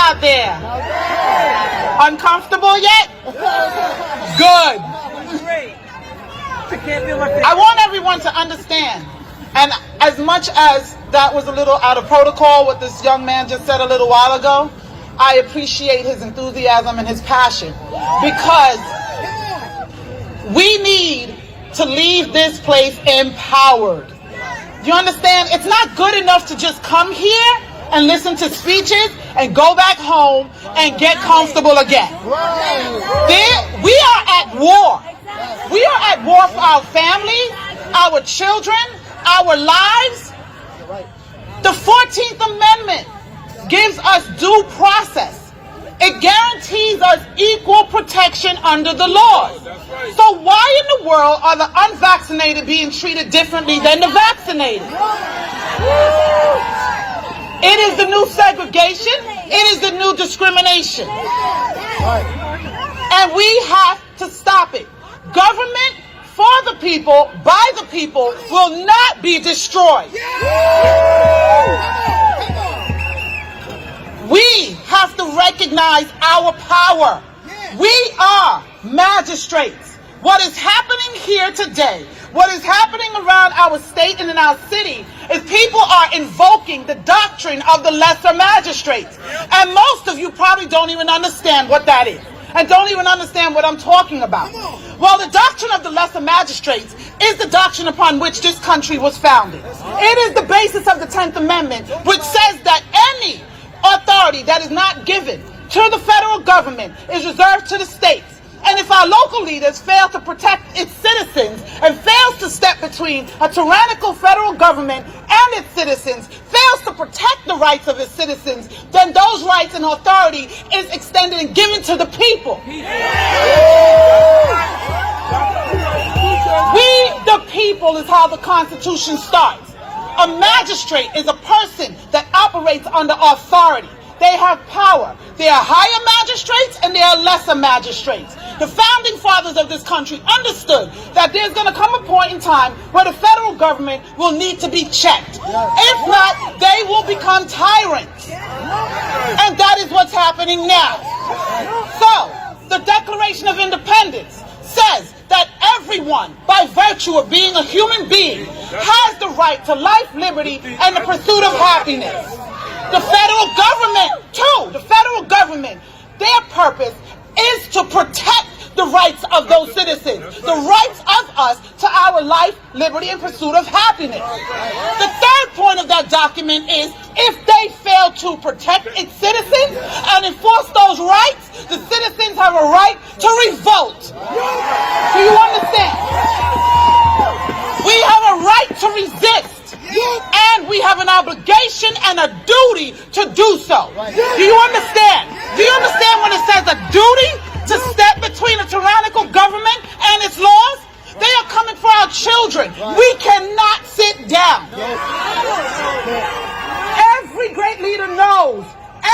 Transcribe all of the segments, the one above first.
out there? Uncomfortable yet? Good. I want everyone to understand, and as much as that was a little out of protocol, what this young man just said a little while ago, I appreciate his enthusiasm and his passion, because we need to leave this place empowered. You understand? It's not good enough to just come here and listen to speeches and go back home and get comfortable again. We are at war. We are at war for our families, our children, our lives. The 14th Amendment gives us due process. It guarantees us equal protection under the laws. So why in the world are the unvaccinated being treated differently than the vaccinated? It is the new segregation. It is the new discrimination. And we have to stop it. Government for the people, by the people, will not be destroyed. We have to recognize our power. We are magistrates. What is happening here today, what is happening around our state and in our city, is people are invoking the doctrine of the lesser magistrates. And most of you probably don't even understand what that is, and don't even understand what I'm talking about. Well, the doctrine of the lesser magistrates is the doctrine upon which this country was founded. It is the basis of the 10th Amendment, which says that any authority that is not given to the federal government is reserved to the states. And if our local leaders fail to protect its citizens and fails to step between a tyrannical federal government and its citizens, fails to protect the rights of its citizens, then those rights and authority is extended and given to the people. We, the people, is how the Constitution starts. A magistrate is a person that operates under authority. They have power. They are higher magistrates and they are lesser magistrates. The founding fathers of this country understood that there's going to come a point in time where the federal government will need to be checked. If not, they will become tyrants. And that is what's happening now. So, the Declaration of Independence says that everyone, by virtue of being a human being, has the right to life, liberty, and the pursuit of happiness. The federal government, too, the federal government, their purpose is to protect the rights of those citizens, the rights of us to our life, liberty, and pursuit of happiness. The third point of that document is if they fail to protect its citizens and enforce those rights, the citizens have a right to revolt. Do you understand? We have a right to resist. And we have an obligation and a duty to do so. Do you understand? Do you understand when it says a duty to step between a tyrannical government and its laws? They are coming for our children. We cannot sit down. Every great leader knows,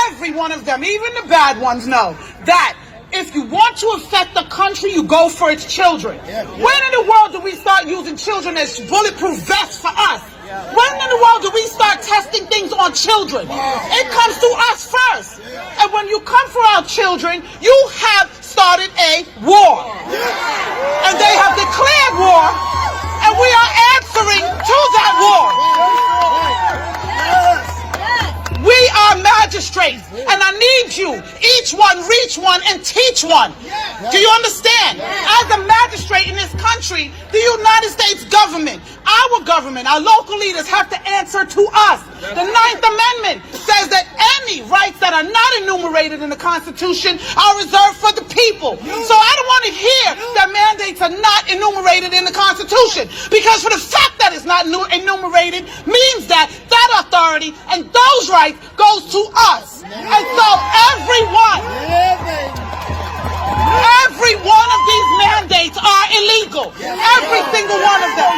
every one of them, even the bad ones know, that if you want to affect the country, you go for its children. When in the world do we start using children as bulletproof vests for us? When in the world do we start testing things on children? It comes to us first. And when you come for our children, you have started a war. And they have declared war, and we are answering to that war. We are magistrates, and I need you, each one, reach one, and teach one. Do you understand? As a magistrate in this country, the United States government, our local leaders have to answer to us. The 9th Amendment says that any rights that are not enumerated in the Constitution are reserved for the people. So I don't want to hear that mandates are not enumerated in the Constitution, because for the fact that it's not enumerated means that that authority and those rights goes to us. And so every one of these mandates are illegal. Every single one of them.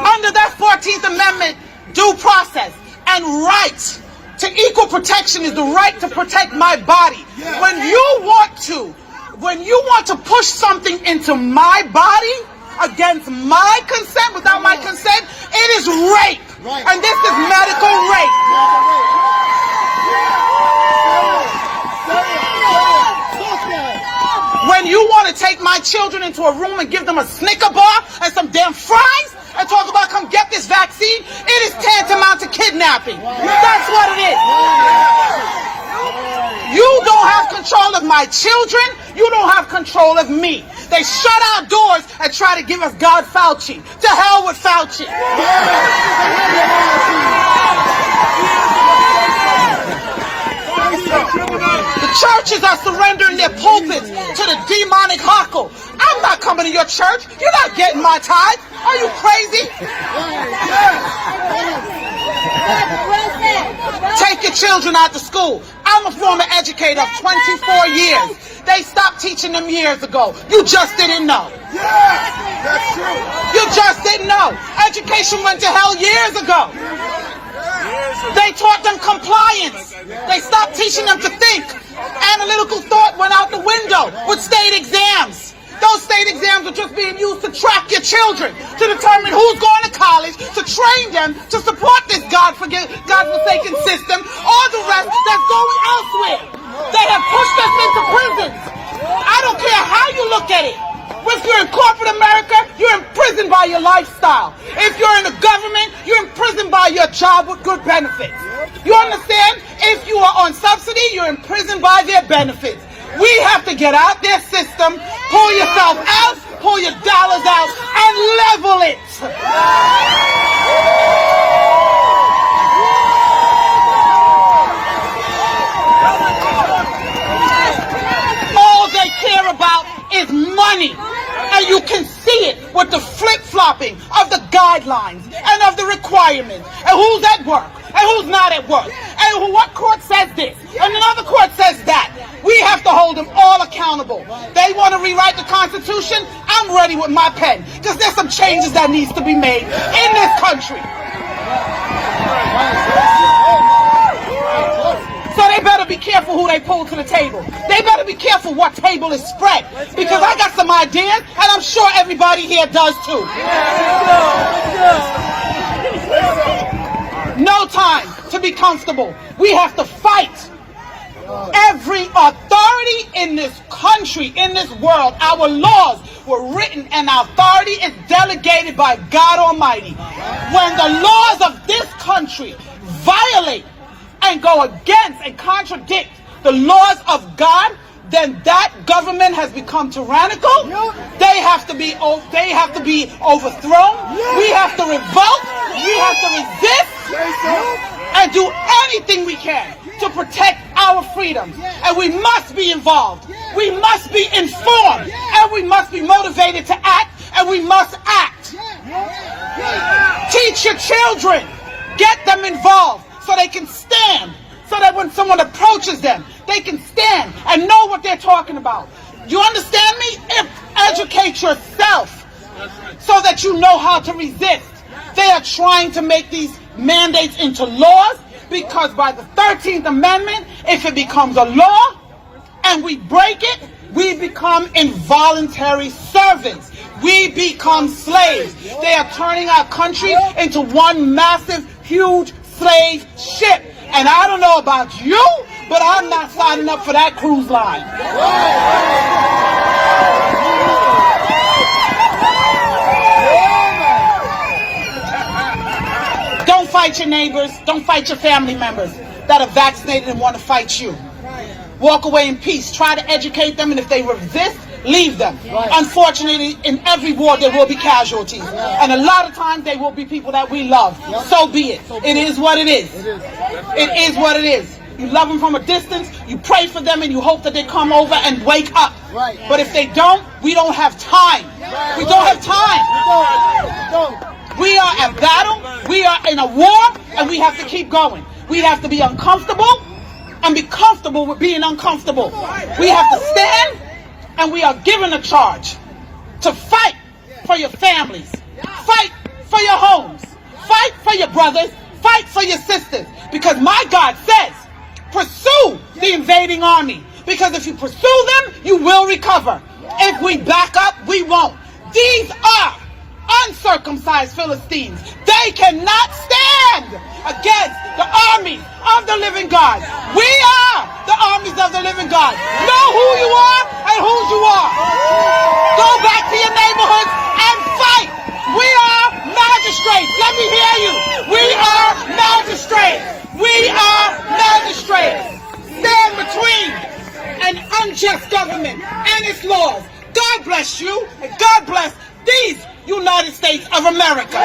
Under that 14th Amendment, due process and right to equal protection is the right to protect my body. When you want to push something into my body against my consent, without my consent, it is rape. And this is medical rape. When you want to take my children into a room and give them a Snicker bar and some damn fries and talk about come get this vaccine, it is tantamount to kidnapping. That's what it is. You don't have control of my children. You don't have control of me. They shut our doors and try to give us God Fauci. To hell with Fauci. The churches are surrendering their pulpits to the demonic hawkle. I'm not coming to your church. You're not getting my tithe. Are you crazy? Take your children out to school. I'm a former educator of 24 years. They stopped teaching them years ago. You just didn't know. That's true. You just didn't know. Education went to hell years ago. They taught them compliance. They stopped teaching them to think. Analytical thought went out the window with state exams. Those state exams are just being used to track your children, to determine who's going to college, to train them to support this God-forsaken system, or the rest that's going elsewhere. They have pushed us into prisons. I don't care how you look at it. If you're in corporate America, you're imprisoned by your lifestyle. If you're in the government, you're imprisoned by your job with good benefits. You understand? If you are on subsidy, you're imprisoned by their benefits. We have to get out their system, pull yourself out, pull your dollars out, and level it. All they care about is money. And you can see it with the flip-flopping of the guidelines and of the requirements. And who's at work and who's not at work. And what court says this and another court says that. We have to hold them all accountable. They want to rewrite the Constitution? I'm ready with my pen. Because there's some changes that needs to be made in this country. So they better be careful who they pull to the table. They better be careful what table is spread. Because I got some ideas, and I'm sure everybody here does too. No time to be comfortable. We have to fight. Every authority in this country, in this world, our laws were written and our authority is delegated by God Almighty. When the laws of this country violate and go against and contradict the laws of God, then that government has become tyrannical. They have to be overthrown. We have to revolt. We have to resist and do anything we can to protect our freedoms. And we must be involved. We must be informed. And we must be motivated to act. And we must act. Teach your children. Get them involved so they can stand. So that when someone approaches them, they can stand and know what they're talking about. You understand me? Educate yourself so that you know how to resist. They are trying to make these mandates into laws because by the 13th Amendment, if it becomes a law and we break it, we become involuntary servants. We become slaves. They are turning our country into one massive, huge slave ship. And I don't know about you, but I'm not signing up for that cruise line. Don't fight your neighbors. Don't fight your family members that are vaccinated and want to fight you. Walk away in peace. Try to educate them, and if they resist, leave them. Unfortunately, in every war there will be casualties. And a lot of times they will be people that we love. So be it. It is what it is. It is what it is. You love them from a distance, you pray for them, and you hope that they come over and wake up. But if they don't, we don't have time. We don't have time. We are at battle, we are in a war, and we have to keep going. We have to be uncomfortable and be comfortable with being uncomfortable. We have to stand, and we are given a charge to fight for your families, fight for your homes, fight for your brothers, fight for your sisters. Because my God says, pursue the invading army. Because if you pursue them, you will recover. If we back up, we won't. These are uncircumcised Philistines. They cannot stand against the armies of the living God. We are the armies of the living God. Know who you are and whose you are. Go back to your neighborhoods and fight. We are magistrates. Let me hear you. We are magistrates. We are magistrates. Stand between an unjust government and its laws. God bless you, and God bless these United States of America.